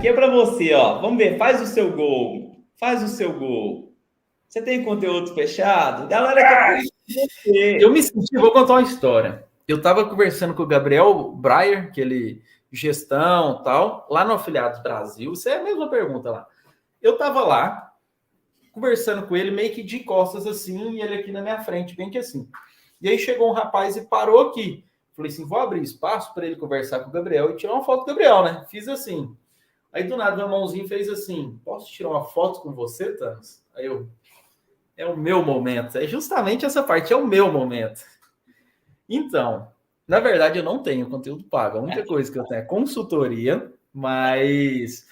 aqui é para você, ó. Vamos ver, faz o seu gol. Faz o seu gol. Você tem conteúdo fechado? Galera quer conhecer Eu você. me senti, vou contar uma história. Eu estava conversando com o Gabriel Breyer, que ele gestão tal, lá no Afiliados Brasil. Isso é a mesma pergunta lá. Eu estava lá conversando com ele, meio que de costas assim, e ele aqui na minha frente, bem que assim. E aí chegou um rapaz e parou aqui. Falei assim: vou abrir espaço para ele conversar com o Gabriel e tirar uma foto do Gabriel, né? Fiz assim. Aí do nada, meu mãozinho fez assim: posso tirar uma foto com você, Thanos? Aí eu, é o meu momento. É justamente essa parte, é o meu momento. Então, na verdade, eu não tenho conteúdo pago. A única coisa que eu tenho é consultoria, mas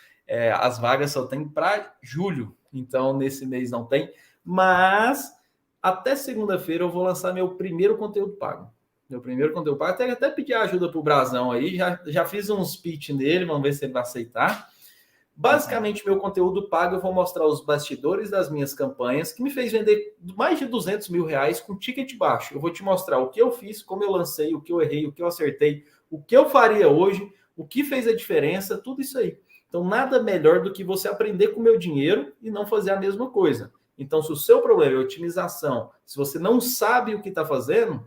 as vagas só tem para julho. Então, nesse mês não tem. Mas até segunda-feira eu vou lançar meu primeiro conteúdo pago. Meu primeiro conteúdo pago. Até pedir ajuda para o Brasão aí. Já fiz uns pitch nele, vamos ver se ele vai aceitar. Basicamente, meu conteúdo pago, eu vou mostrar os bastidores das minhas campanhas, que me fez vender mais de 200 mil reais com ticket baixo. Eu vou te mostrar o que eu fiz, como eu lancei, o que eu errei, o que eu acertei, o que eu faria hoje, o que fez a diferença, tudo isso aí. Então, nada melhor do que você aprender com o meu dinheiro e não fazer a mesma coisa. Então, se o seu problema é otimização, se você não sabe o que está fazendo,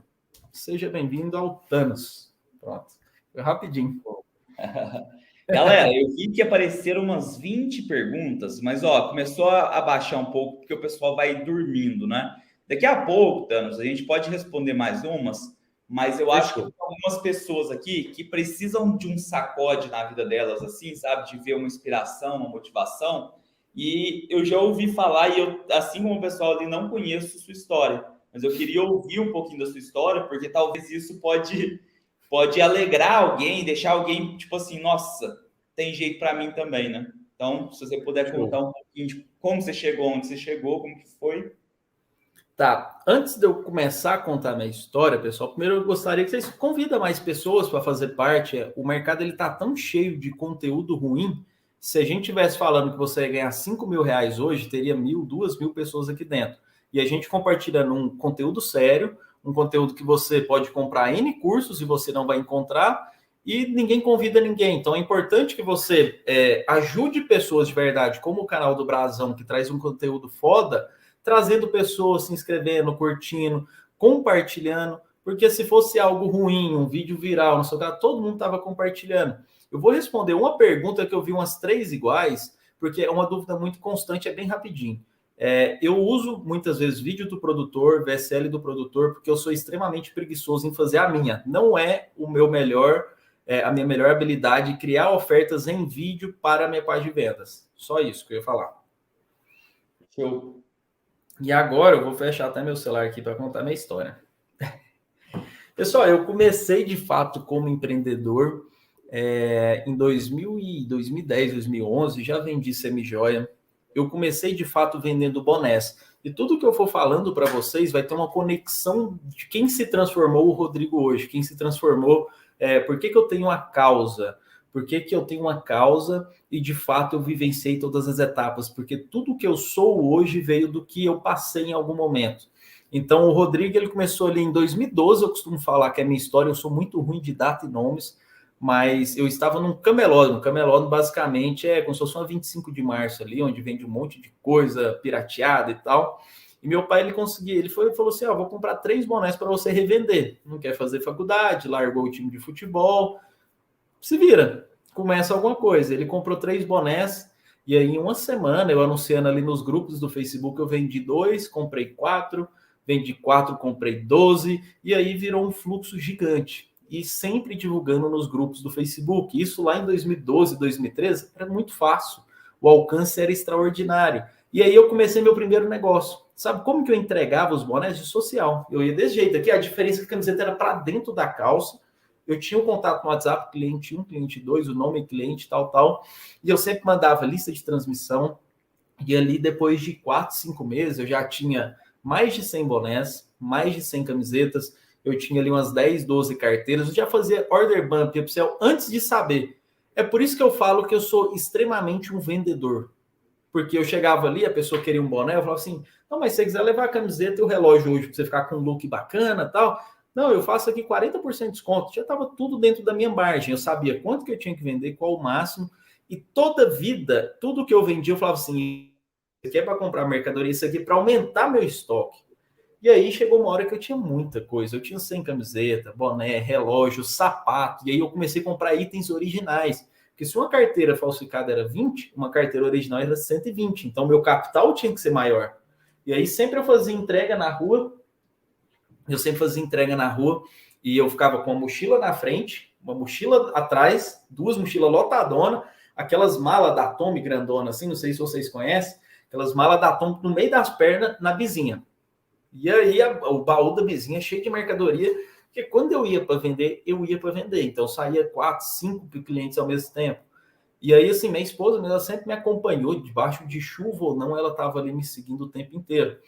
seja bem-vindo ao Thanos. Pronto. Foi rapidinho. Galera, eu vi que apareceram umas 20 perguntas, mas ó, começou a baixar um pouco porque o pessoal vai dormindo, né? Daqui a pouco, Thanos, a gente pode responder mais umas, mas eu acho que Fechou. tem algumas pessoas aqui que precisam de um sacode na vida delas, assim, sabe? De ver uma inspiração, uma motivação. E eu já ouvi falar, e eu, assim como o pessoal ali, não conheço sua história, mas eu queria ouvir um pouquinho da sua história, porque talvez isso pode alegrar alguém, deixar alguém tipo assim, nossa, tem jeito para mim também, né? Então, se você puder contar Show. um pouquinho de como você chegou, onde você chegou, como que foi. Tá, antes de eu começar a contar minha história, pessoal, primeiro eu gostaria que vocês convidem mais pessoas para fazer parte. O mercado ele tá tão cheio de conteúdo ruim. Se a gente tivesse falando que você ia ganhar 5 mil reais hoje, teria 1.000, 2.000 pessoas aqui dentro. E a gente compartilhando um conteúdo sério, um conteúdo que você pode comprar N cursos e você não vai encontrar, e ninguém convida ninguém. Então é importante que você ajude pessoas de verdade, como o canal do Brasão, que traz um conteúdo foda, trazendo pessoas, se inscrevendo, curtindo, compartilhando, porque se fosse algo ruim, um vídeo viral, não sei o que, todo mundo estava compartilhando. Eu vou responder uma pergunta que eu vi umas 3 iguais, porque é uma dúvida muito constante, é bem rapidinho. Eu uso muitas vezes vídeo do produtor, VSL do produtor, porque eu sou extremamente preguiçoso em fazer a minha. Não é o meu melhor, a minha melhor habilidade criar ofertas em vídeo para a minha página de vendas. Só isso que eu ia falar. Show. E agora eu vou fechar até meu celular aqui para contar minha história. Pessoal, eu comecei de fato como empreendedor em 2010, 2011, já vendi semijoia. Eu comecei de fato vendendo bonés. E tudo que eu for falando para vocês vai ter uma conexão de quem se transformou o Rodrigo hoje, quem se transformou, por que eu tenho uma causa, por que eu tenho uma causa e de fato eu vivenciei todas as etapas, porque tudo que eu sou hoje veio do que eu passei em algum momento. Então, o Rodrigo, ele começou ali em 2012, eu costumo falar que é a minha história, eu sou muito ruim de data e nomes, mas eu estava num camelódromo. Camelódromo, basicamente, é como se fosse uma 25 de março ali, onde vende um monte de coisa pirateada e tal. E meu pai, ele conseguiu, ele falou assim, vou comprar 3 bonés para você revender. Não quer fazer faculdade, largou o time de futebol, se vira, começa alguma coisa. Ele comprou 3 bonés, e aí em uma semana, eu anunciando ali nos grupos do Facebook, eu vendi 2, comprei 4, vendi 4, comprei 12, e aí virou um fluxo gigante. E sempre divulgando nos grupos do Facebook. Isso lá em 2012, 2013, era muito fácil. O alcance era extraordinário. E aí eu comecei meu primeiro negócio. Sabe como que eu entregava os bonés? De social. Eu ia desse jeito aqui, a diferença é que a camiseta era para dentro da calça. Eu tinha um contato no WhatsApp, cliente 1, cliente 2, o nome cliente, tal. E eu sempre mandava lista de transmissão. E ali, depois de 4, 5 meses, eu já tinha mais de 100 bonés, mais de 100 camisetas. Eu tinha ali umas 10, 12 carteiras. Eu já fazia order bump upsell antes de saber. É por isso que eu falo que eu sou extremamente um vendedor. Porque eu chegava ali, a pessoa queria um boné, eu falava assim, não, mas se você quiser levar a camiseta e o relógio hoje para você ficar com um look bacana e tal, não, eu faço aqui 40% de desconto. Já estava tudo dentro da minha margem. Eu sabia quanto que eu tinha que vender, qual o máximo. E toda vida, tudo que eu vendia, eu falava assim, isso aqui é para comprar mercadoria, isso aqui é para aumentar meu estoque. E aí chegou uma hora que eu tinha muita coisa. Eu tinha 100 camiseta, boné, relógio, sapato. E aí eu comecei a comprar itens originais. Porque se uma carteira falsificada era 20, uma carteira original era 120. Então meu capital tinha que ser maior. E aí sempre eu fazia entrega na rua. E eu ficava com uma mochila na frente, uma mochila atrás, duas mochilas lotadonas, aquelas malas da Tommy grandona assim, não sei se vocês conhecem, aquelas malas da Tommy no meio das pernas na vizinha. E aí o baú da vizinha cheio de mercadoria, porque quando eu ia para vender, Então saía 4, 5 clientes ao mesmo tempo. E aí, assim, minha esposa, ela sempre me acompanhou, debaixo de chuva ou não, ela estava ali me seguindo o tempo inteiro.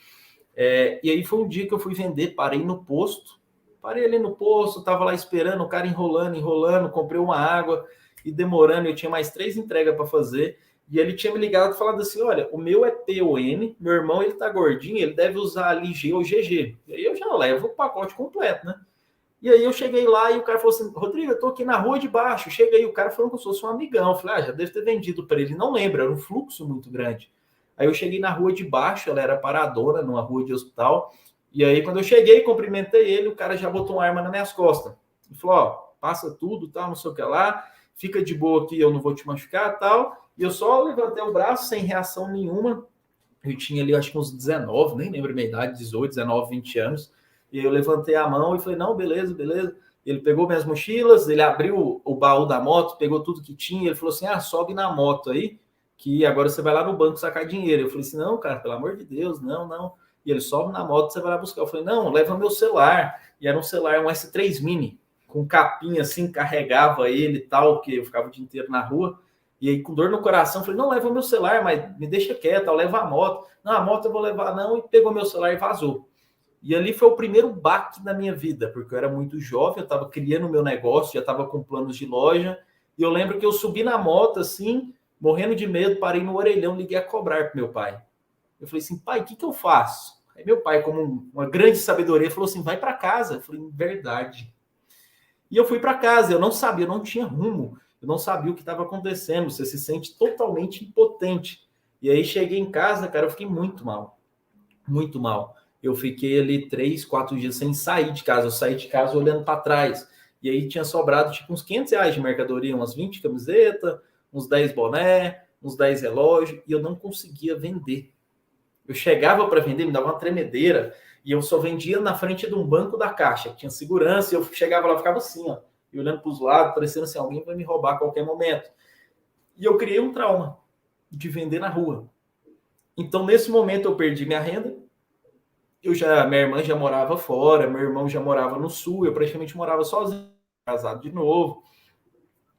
E aí foi um dia que eu fui vender, parei ali no posto, estava lá esperando, o cara enrolando, comprei uma água e demorando, eu tinha mais 3 entregas para fazer. E ele tinha me ligado e falado assim, olha, o meu é PON, meu irmão ele tá gordinho, ele deve usar ali G ou GG. E aí eu já levo o pacote completo, né? E aí eu cheguei lá e o cara falou assim, Rodrigo, eu tô aqui na rua de baixo. Chega aí, o cara falou que eu sou um amigão. Eu falei, já deve ter vendido para ele. Não lembro, era um fluxo muito grande. Aí eu cheguei na rua de baixo, ela era paradora, numa rua de hospital. E aí quando eu cheguei, cumprimentei ele, o cara já botou uma arma nas minhas costas. Ele falou, ó, passa tudo, tal, não sei o que lá. Fica de boa aqui, eu não vou te machucar, tal. E eu só levantei o braço sem reação nenhuma. Eu tinha ali, acho que uns 19, nem lembro a minha idade, 18, 19, 20 anos. E eu levantei a mão e falei, não, beleza, beleza. Ele pegou minhas mochilas, ele abriu o baú da moto, pegou tudo que tinha. Ele falou assim, sobe na moto aí, que agora você vai lá no banco sacar dinheiro. Eu falei assim, não, cara, pelo amor de Deus, não. E ele sobe na moto, você vai lá buscar. Eu falei, não, leva meu celular. E era um celular, um S3 Mini, com capinha assim, carregava ele e tal, porque eu ficava o dia inteiro na rua. E aí, com dor no coração, falei, não, leva meu celular, mas me deixa quieto, leva a moto. Não, a moto eu vou levar não, e pegou meu celular e vazou. E ali foi o primeiro baque da minha vida, porque eu era muito jovem, eu estava criando o meu negócio, já estava com planos de loja, e eu lembro que eu subi na moto, assim, morrendo de medo, parei no orelhão, liguei a cobrar para meu pai. Eu falei assim, pai, o que eu faço? Aí meu pai, como uma grande sabedoria, falou assim, vai para casa. Eu falei, verdade. E eu fui para casa, eu não sabia, eu não tinha rumo. Eu não sabia o que estava acontecendo, você se sente totalmente impotente. E aí cheguei em casa, cara, eu fiquei muito mal. Muito mal. Eu fiquei ali 3, 4 dias sem sair de casa. Eu saí de casa olhando para trás. E aí tinha sobrado tipo uns R$ 500 de mercadoria, umas 20 camisetas, uns 10 boné, uns 10 relógios, e eu não conseguia vender. Eu chegava para vender, me dava uma tremedeira, e eu só vendia na frente de um banco da caixa, que tinha segurança, e eu chegava lá, ficava assim, ó, e olhando para os lados, parecendo assim, alguém vai me roubar a qualquer momento. E eu criei um trauma de vender na rua. Então, nesse momento, eu perdi minha renda. Minha irmã já morava fora, meu irmão já morava no sul, eu praticamente morava sozinho, casado de novo.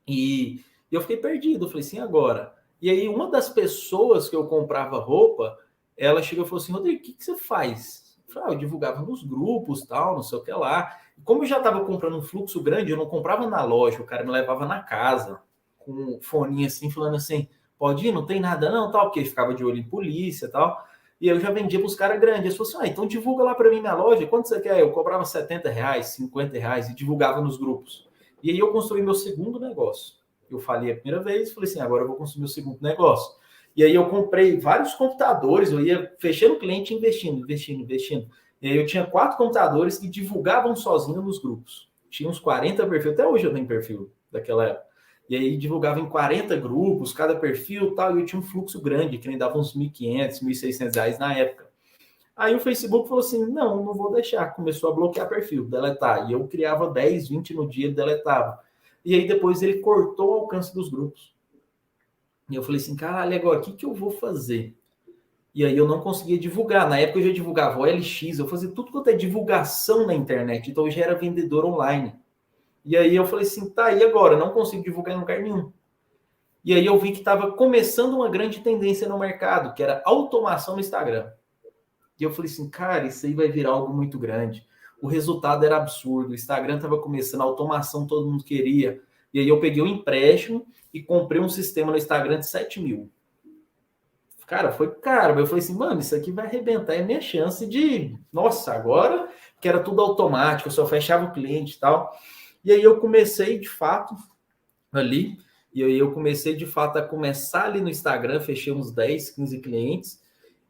E eu fiquei perdido, eu falei assim, agora? E aí, uma das pessoas que eu comprava roupa, ela chegou e falou assim, Rodrigo, o que você faz? Eu falei, eu divulgava nos grupos, tal, não sei o que lá. Como eu já estava comprando um fluxo grande, eu não comprava na loja, o cara me levava na casa, com um foninho assim, falando assim, pode ir, não tem nada não, tal, porque ele ficava de olho em polícia, tal. E eu já vendia para os caras grandes. Eles falaram assim, então divulga lá para mim na loja, quanto você quer? Eu cobrava R$70, R$50 e divulgava nos grupos. E aí eu construí meu segundo negócio. Eu falei a primeira vez, falei assim, agora eu vou construir meu segundo negócio. E aí eu comprei vários computadores, eu ia fechando o cliente investindo. E aí eu tinha 4 computadores que divulgavam sozinho nos grupos. Tinha uns 40 perfis, até hoje eu tenho perfil daquela época. E aí divulgava em 40 grupos, cada perfil e tal, e eu tinha um fluxo grande, que nem dava uns R$1.500, R$1.600 na época. Aí o Facebook falou assim, não vou deixar. Começou a bloquear perfil, deletar. E eu criava 10, 20 no dia e deletava. E aí depois ele cortou o alcance dos grupos. E eu falei assim, caralho, agora o que eu vou fazer? E aí eu não conseguia divulgar. Na época eu já divulgava OLX, eu fazia tudo quanto é divulgação na internet. Então eu já era vendedor online. E aí eu falei assim, tá, e agora? Não consigo divulgar em lugar nenhum. E aí eu vi que estava começando uma grande tendência no mercado, que era automação no Instagram. E eu falei assim, cara, isso aí vai virar algo muito grande. O resultado era absurdo. O Instagram estava começando, a automação todo mundo queria. E aí eu peguei um empréstimo e comprei um sistema no Instagram de 7 mil. Cara, foi caro. Mas eu falei assim, mano, isso aqui vai arrebentar. É a minha chance de... Nossa, agora que era tudo automático, eu só fechava o cliente e tal. E aí eu comecei, de fato, ali, E aí eu comecei, de fato, a começar ali no Instagram, fechei uns 10, 15 clientes.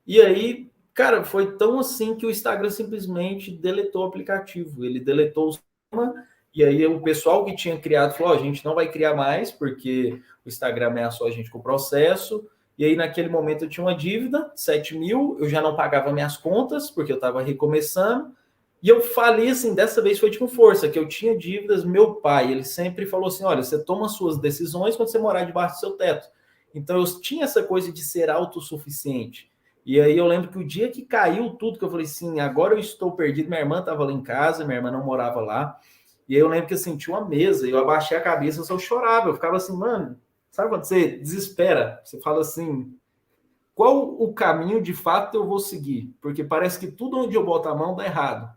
E aí, cara, foi tão assim que o Instagram simplesmente deletou o aplicativo. Ele deletou o sistema, e aí o pessoal que tinha criado falou, a gente não vai criar mais, porque o Instagram ameaçou a gente com o processo. E aí, naquele momento, eu tinha uma dívida, 7 mil, eu já não pagava minhas contas, porque eu estava recomeçando. E eu falei assim, dessa vez foi com força, que eu tinha dívidas. Meu pai, ele sempre falou assim, olha, você toma suas decisões quando você morar debaixo do seu teto. Então, eu tinha essa coisa de ser autossuficiente. E aí eu lembro que o dia que caiu tudo, que eu falei assim, agora eu estou perdido, minha irmã estava lá em casa, minha irmã não morava lá. E aí eu lembro que eu senti uma mesa, eu abaixei a cabeça, eu só chorava, eu ficava assim, mano, sabe quando você desespera? Você fala assim, qual o caminho de fato eu vou seguir? Porque parece que tudo onde eu boto a mão dá errado.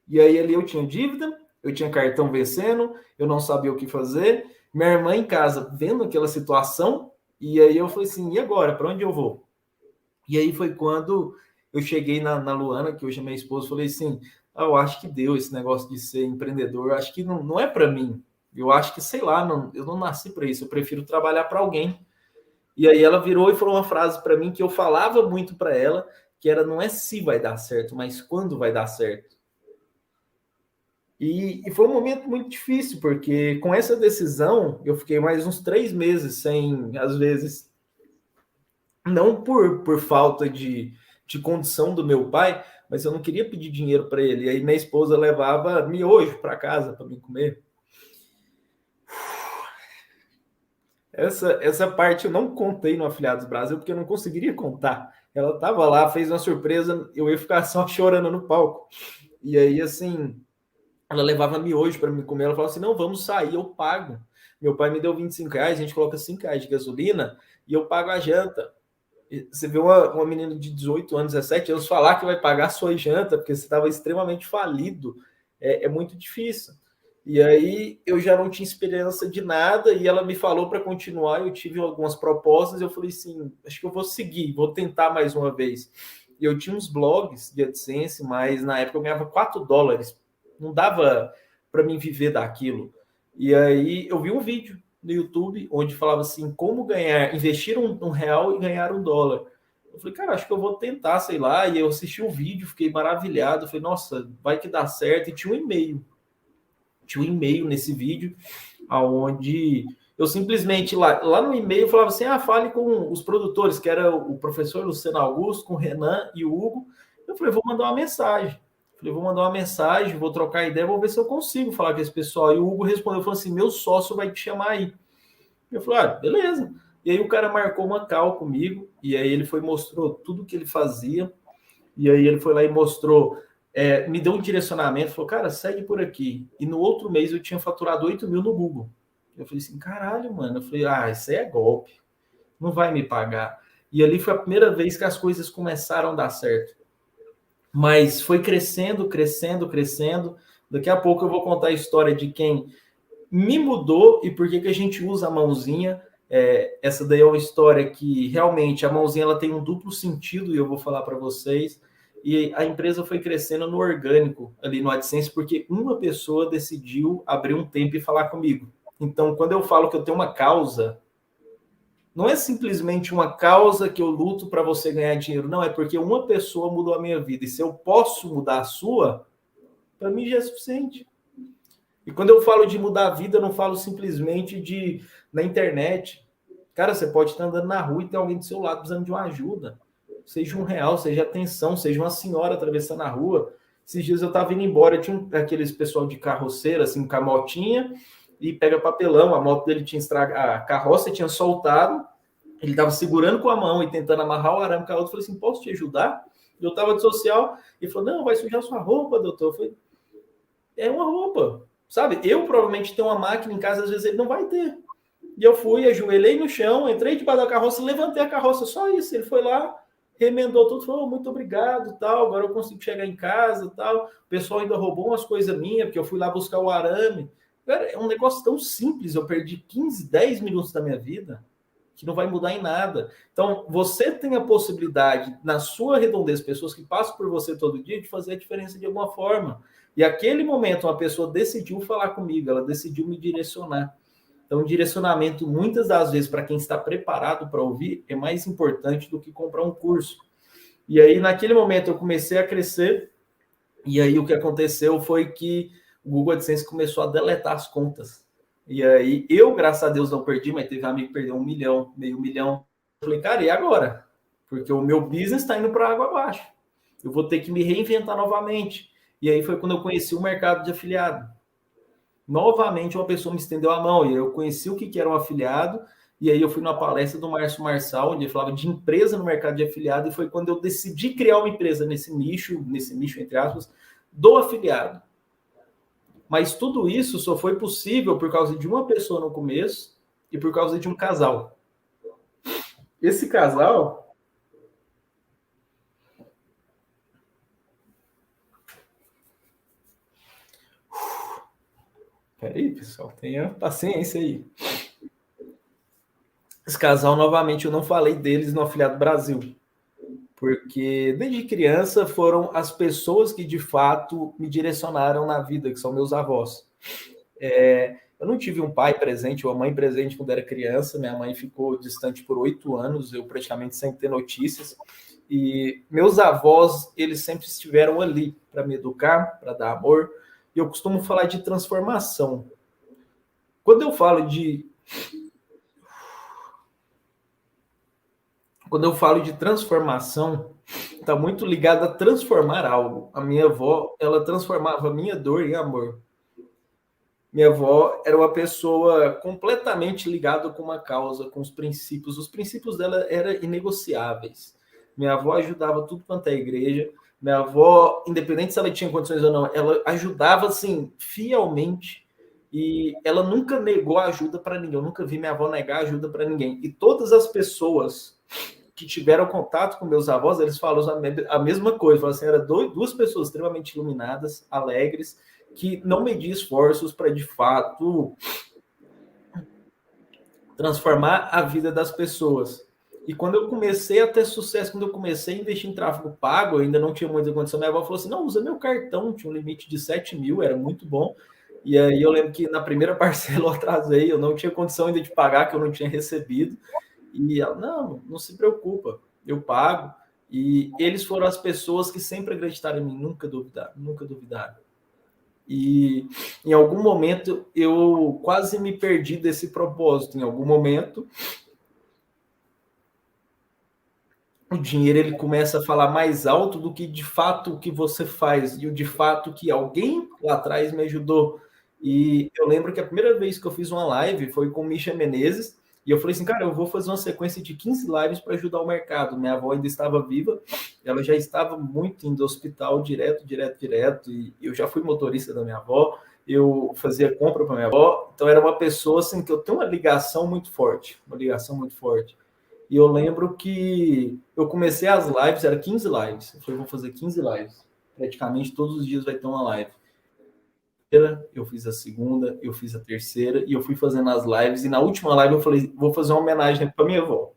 E aí ali eu tinha dívida, eu tinha cartão vencendo, eu não sabia o que fazer, minha irmã em casa vendo aquela situação, e aí eu falei assim, e agora? Para onde eu vou? E aí foi quando eu cheguei na Luana, que hoje é minha esposa, falei assim, eu acho que deu esse negócio de ser empreendedor, eu acho que não é para mim. Eu acho que, sei lá, eu não nasci para isso, eu prefiro trabalhar para alguém. E aí ela virou e falou uma frase para mim que eu falava muito para ela, que era não é se vai dar certo, mas quando vai dar certo. E foi um momento muito difícil, porque com essa decisão eu fiquei mais uns 3 meses sem, às vezes, não por falta de condição do meu pai, mas eu não queria pedir dinheiro para ele. E aí minha esposa levava miojo para casa para mim comer. Essa parte eu não contei no Afiliados Brasil, porque eu não conseguiria contar. Ela estava lá, fez uma surpresa, eu ia ficar só chorando no palco. E aí, assim, ela levava miojo para mim comer. Ela falava assim: não, vamos sair, eu pago. Meu pai me deu R$ 25, a gente coloca R$ 5 de gasolina e eu pago a janta. Você vê uma menina de 18 anos, 17 anos falar que vai pagar a sua janta porque você estava extremamente falido, é muito difícil. E aí eu já não tinha esperança de nada e ela me falou para continuar. Eu tive algumas propostas e eu falei assim: acho que eu vou seguir, vou tentar mais uma vez. E eu tinha uns blogs de AdSense, mas na época eu ganhava $4, não dava para mim viver daquilo. E aí eu vi um vídeo no YouTube onde falava assim, como ganhar, investir um real e ganhar $1. Eu falei, cara, acho que eu vou tentar, sei lá. E eu assisti o vídeo, fiquei maravilhado. Falei, nossa, vai que dá certo. E tinha um e-mail. Tinha um e-mail nesse vídeo, aonde eu simplesmente, lá no e-mail, falava assim, fale com os produtores, que era o professor Luciano Augusto, com o Renan e o Hugo. Eu falei, vou mandar uma mensagem. Falei, vou mandar uma mensagem, vou trocar ideia, vou ver se eu consigo falar com esse pessoal. E o Hugo respondeu, falou assim, meu sócio vai te chamar aí. Eu falei, beleza. E aí o cara marcou uma call comigo, e aí ele mostrou tudo que ele fazia, e aí ele foi lá e mostrou, me deu um direcionamento, falou, cara, segue por aqui. E no outro mês eu tinha faturado 8 mil no Google. Eu falei assim, caralho, mano. Eu falei, isso aí é golpe, não vai me pagar. E ali foi a primeira vez que as coisas começaram a dar certo. Mas foi crescendo, crescendo, crescendo. Daqui a pouco eu vou contar a história de quem me mudou e por que a gente usa a mãozinha. Essa daí é uma história que realmente a mãozinha ela tem um duplo sentido e eu vou falar para vocês. E a empresa foi crescendo no orgânico, ali no AdSense, porque uma pessoa decidiu abrir um tempo e falar comigo. Então, quando eu falo que eu tenho uma causa, não é simplesmente uma causa que eu luto para você ganhar dinheiro, não, é porque uma pessoa mudou a minha vida. E se eu posso mudar a sua, para mim já é suficiente. E quando eu falo de mudar a vida, eu não falo simplesmente na internet. Cara, você pode estar andando na rua e ter alguém do seu lado precisando de uma ajuda. Seja R$ 1, seja atenção, seja uma senhora atravessando a rua. Esses dias eu estava indo embora, tinha aqueles pessoal de carroceira, assim, com a motinha, e pega papelão. A moto dele tinha estragado, a carroça tinha soltado, ele estava segurando com a mão e tentando amarrar o arame com a outra. Eu falei assim, posso te ajudar? Eu estava de social, e falou, não, vai sujar sua roupa, doutor. Eu falei, é uma roupa. Sabe, eu provavelmente tenho uma máquina em casa, às vezes ele não vai ter. E eu fui, ajoelhei no chão, entrei debaixo da carroça, levantei a carroça, só isso. Ele foi lá, remendou tudo, falou, muito obrigado, tal, agora eu consigo chegar em casa, tal. O pessoal ainda roubou umas coisas minhas, porque eu fui lá buscar o arame. Cara, é um negócio tão simples, eu perdi 15, 10 minutos da minha vida, que não vai mudar em nada. Então, você tem a possibilidade, na sua redondez, pessoas que passam por você todo dia, de fazer a diferença de alguma forma. E aquele momento, uma pessoa decidiu falar comigo, ela decidiu me direcionar. Então, direcionamento, muitas das vezes, para quem está preparado para ouvir, é mais importante do que comprar um curso. E aí, naquele momento, eu comecei a crescer, e aí o que aconteceu foi que o Google AdSense começou a deletar as contas. E aí, eu, graças a Deus, não perdi, mas teve um amigo que perdeu 1 milhão, meio milhão. Eu falei, cara, e agora? Porque o meu business está indo para água abaixo. Eu vou ter que me reinventar novamente. E aí foi quando eu conheci o mercado de afiliado. Novamente, uma pessoa me estendeu a mão e eu conheci o que era um afiliado. E aí eu fui numa palestra do Márcio Marçal, onde ele falava de empresa no mercado de afiliado, e foi quando eu decidi criar uma empresa nesse nicho, entre aspas, do afiliado. Mas tudo isso só foi possível por causa de uma pessoa no começo e por causa de um casal. Esse casal... Peraí, pessoal, tenha paciência aí. Esse casal, novamente, eu não falei deles no Afiliado Brasil, porque desde criança foram as pessoas que, de fato, me direcionaram na vida, que são meus avós. Eu não tive um pai presente ou uma mãe presente quando era criança, minha mãe ficou distante por 8 anos, eu praticamente sem ter notícias, e meus avós, eles sempre estiveram ali para me educar, para dar amor, e eu costumo falar de transformação. Quando eu falo de transformação, está muito ligado a transformar algo. A minha avó, ela transformava a minha dor em amor. Minha avó era uma pessoa completamente ligada com uma causa, com os princípios. Os princípios dela eram inegociáveis. Minha avó ajudava tudo quanto é igreja. Minha avó, independente se ela tinha condições ou não, ela ajudava, assim, fielmente. E ela nunca negou ajuda para ninguém. Eu nunca vi minha avó negar ajuda para ninguém. E todas as pessoas que tiveram contato com meus avós, eles falam a mesma coisa. Falam assim, eram duas pessoas extremamente iluminadas, alegres, que não mediam esforços para, de fato, transformar a vida das pessoas. E quando eu comecei a ter sucesso, quando eu comecei a investir em tráfego pago, eu ainda não tinha muita condição, minha avó falou assim, não, usa meu cartão, tinha um limite de 7 mil, era muito bom. E aí eu lembro que na primeira parcela eu atrasei, eu não tinha condição ainda de pagar, que eu não tinha recebido. E ela, não se preocupa, eu pago. E eles foram as pessoas que sempre acreditaram em mim, nunca duvidaram. E em algum momento eu quase me perdi desse propósito. Em algum momento o dinheiro ele começa a falar mais alto do que de fato o que você faz e o de fato que alguém lá atrás me ajudou. E eu lembro que a primeira vez que eu fiz uma live foi com Misha Menezes. E eu falei assim, cara, eu vou fazer uma sequência de 15 lives para ajudar o mercado. Minha avó ainda estava viva, ela já estava muito indo ao hospital direto, e eu já fui motorista da minha avó, eu fazia compra para minha avó, então era uma pessoa assim que eu tenho uma ligação muito forte. E eu lembro que eu comecei as lives, era 15 lives. Eu falei, vou fazer 15 lives. Praticamente todos os dias vai ter uma live. Eu fiz a segunda, eu fiz a terceira, e eu fui fazendo as lives, e na última live eu falei, vou fazer uma homenagem para minha avó.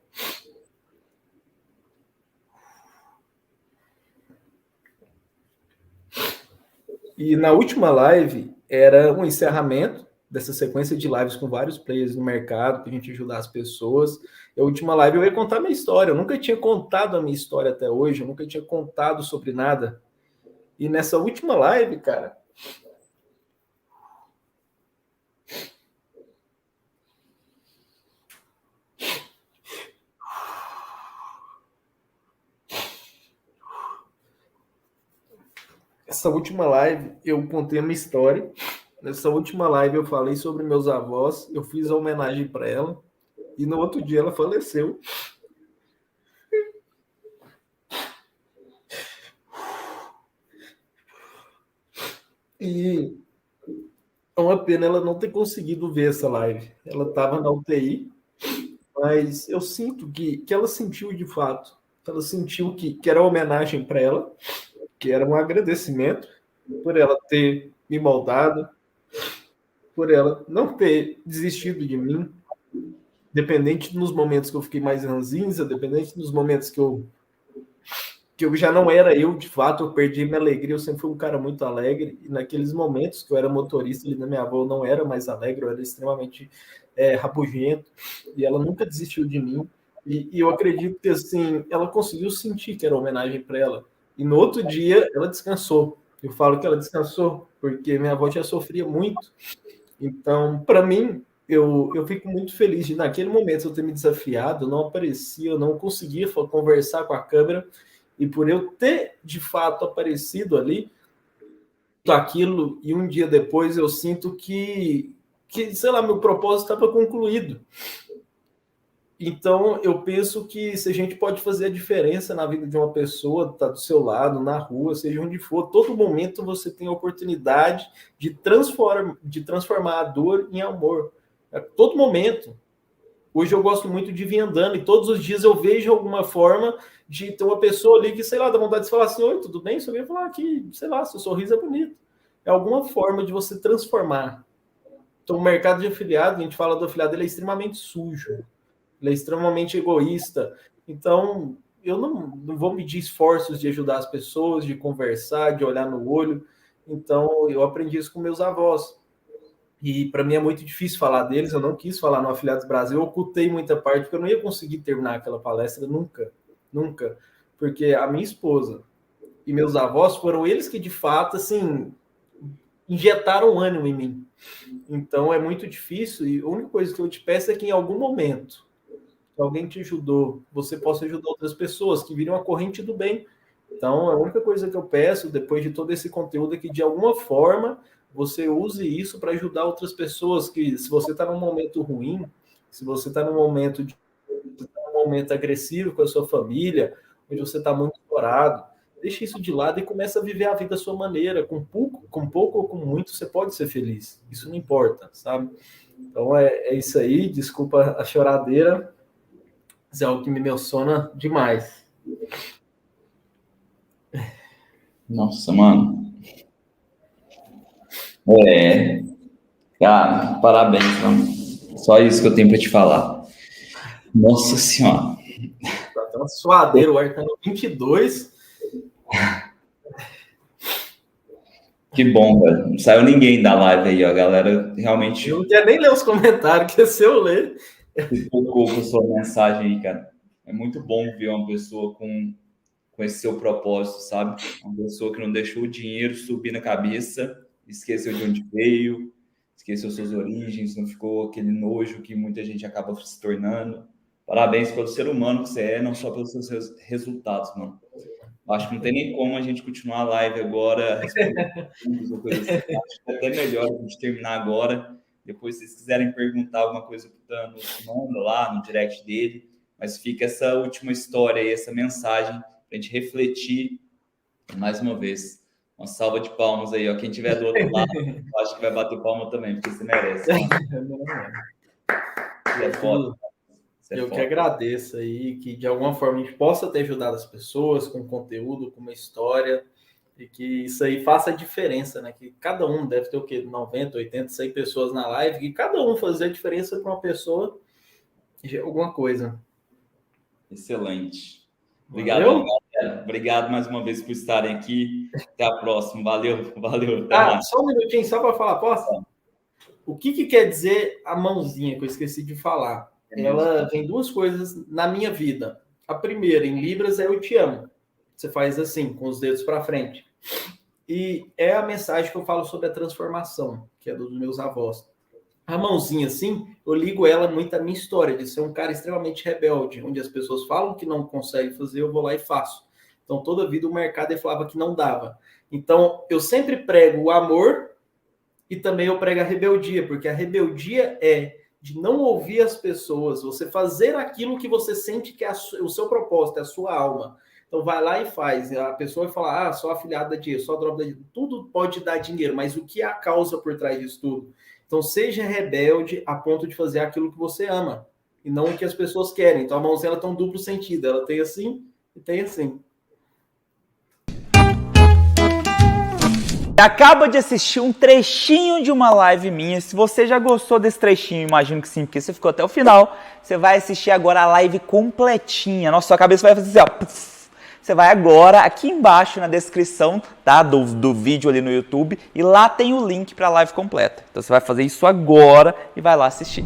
E na última live era um encerramento dessa sequência de lives com vários players no mercado, para a gente ajudar as pessoas. E a última live eu ia contar minha história, eu nunca tinha contado a minha história até hoje, eu nunca tinha contado sobre nada. E nessa última live, cara, essa última live eu contei a minha história. Nessa última live eu falei sobre meus avós, eu fiz a homenagem para ela, e no outro dia ela faleceu. E é uma pena ela não ter conseguido ver essa live. Ela estava na UTI, mas eu sinto que ela sentiu de fato. Ela sentiu que era uma homenagem para ela, que era um agradecimento por ela ter me moldado, por ela não ter desistido de mim, dependente nos momentos que eu fiquei mais ranzinza, dependente dos momentos que eu já não era eu, de fato, eu perdi minha alegria, eu sempre fui um cara muito alegre, e naqueles momentos que eu era motorista ali na minha avó, eu não era mais alegre, eu era extremamente rabugento, e ela nunca desistiu de mim. E eu acredito que, assim, ela conseguiu sentir que era homenagem para ela. E no outro dia, ela descansou. Eu falo que ela descansou, porque minha avó já sofria muito. Então, para mim, eu fico muito feliz de, naquele momento, eu ter me desafiado, eu não aparecia, eu não conseguia conversar com a câmera, e por eu ter, de fato, aparecido ali, aquilo, e um dia depois eu sinto que sei lá, meu propósito estava concluído. Então, eu penso que se a gente pode fazer a diferença na vida de uma pessoa, tá do seu lado, na rua, seja onde for, todo momento você tem a oportunidade de transformar a dor em amor. A todo momento. Hoje eu gosto muito de vir andando e todos os dias eu vejo alguma forma de ter uma pessoa ali que, sei lá, dá vontade de falar assim, oi, tudo bem? Só vem falar que, sei lá, seu sorriso é bonito. É alguma forma de você transformar. Então, o mercado de afiliado, a gente fala do afiliado, ele é extremamente sujo. Ele é extremamente egoísta. Então, eu não vou medir esforços de ajudar as pessoas, de conversar, de olhar no olho. Então, eu aprendi isso com meus avós. E para mim é muito difícil falar deles. Eu não quis falar no Afiliados Brasil. Eu ocultei muita parte, porque eu não ia conseguir terminar aquela palestra nunca. Nunca. Porque a minha esposa e meus avós foram eles que, de fato, assim, injetaram ânimo em mim. Então, é muito difícil. E a única coisa que eu te peço é que, em algum momento, alguém te ajudou, você possa ajudar outras pessoas, que viram a corrente do bem. Então, a única coisa que eu peço, depois de todo esse conteúdo, é que, de alguma forma, você use isso para ajudar outras pessoas, que se você está num momento ruim, se você está num momento agressivo com a sua família, onde você está muito explorado, deixe isso de lado e comece a viver a vida à sua maneira. Com pouco ou com muito, você pode ser feliz. Isso não importa, sabe? Então, é isso aí. Desculpa a choradeira, mas é algo que me emociona demais. Nossa, mano. Cara, parabéns, mano. Só isso que eu tenho para te falar. Nossa Senhora. Tá até uma suadeira, o ar tá no 22. Que bom, velho. Não saiu ninguém da live aí, ó. A galera realmente... Eu não quero nem ler os comentários, que se eu ler... Se tocou com a sua mensagem aí, cara. É muito bom ver uma pessoa com esse seu propósito, sabe? Uma pessoa que não deixou o dinheiro subir na cabeça, esqueceu de onde veio, esqueceu suas origens, não ficou aquele nojo que muita gente acaba se tornando. Parabéns pelo ser humano que você é, não só pelos seus resultados, mano. Acho que não tem nem como a gente continuar a live agora, respondendo coisa assim. Acho que é até melhor a gente terminar agora. Depois, se vocês quiserem perguntar alguma coisa pro Thanos, manda lá no direct dele. Mas fica essa última história aí, essa mensagem, para a gente refletir mais uma vez. Uma salva de palmas aí, ó. Quem tiver do outro lado, acho que vai bater palma também, porque você merece. É foda. Eu que agradeço aí, que de alguma forma a gente possa ter ajudado as pessoas com conteúdo, com uma história, e que isso aí faça a diferença, né? Que cada um deve ter o quê? 90, 80, 100 pessoas na live, que cada um fazer a diferença para uma pessoa de alguma coisa. Excelente. Obrigado, galera. Obrigado mais uma vez por estarem aqui. Até a próxima. Valeu. Até mais. Só um minutinho, só para falar, posso? O que quer dizer a mãozinha, que eu esqueci de falar? Ela tem duas coisas na minha vida. A primeira, em Libras, é eu te amo. Você faz assim, com os dedos para frente. E é a mensagem que eu falo sobre a transformação, que é dos meus avós. A mãozinha, assim, eu ligo ela muito à minha história, de ser um cara extremamente rebelde, onde as pessoas falam que não conseguem fazer, eu vou lá e faço. Então, toda a vida o mercado falava que não dava. Então, eu sempre prego o amor e também eu prego a rebeldia, porque a rebeldia é de não ouvir as pessoas, você fazer aquilo que você sente que é o seu propósito, é a sua alma. Então vai lá e faz. A pessoa vai falar, só afiliada de só droga de tudo pode dar dinheiro, mas o que é a causa por trás disso tudo? Então seja rebelde a ponto de fazer aquilo que você ama e não o que as pessoas querem. Então a mãozinha ela tem um duplo sentido, ela tem assim e tem assim. Acaba de assistir um trechinho de uma live minha. Se você já gostou desse trechinho, imagino que sim, porque você ficou até o final, você vai assistir agora a live completinha. Nossa, sua cabeça vai fazer assim, ó. Você vai agora aqui embaixo na descrição, tá, do vídeo ali no YouTube, e lá tem o link para a live completa. Então você vai fazer isso agora e vai lá assistir.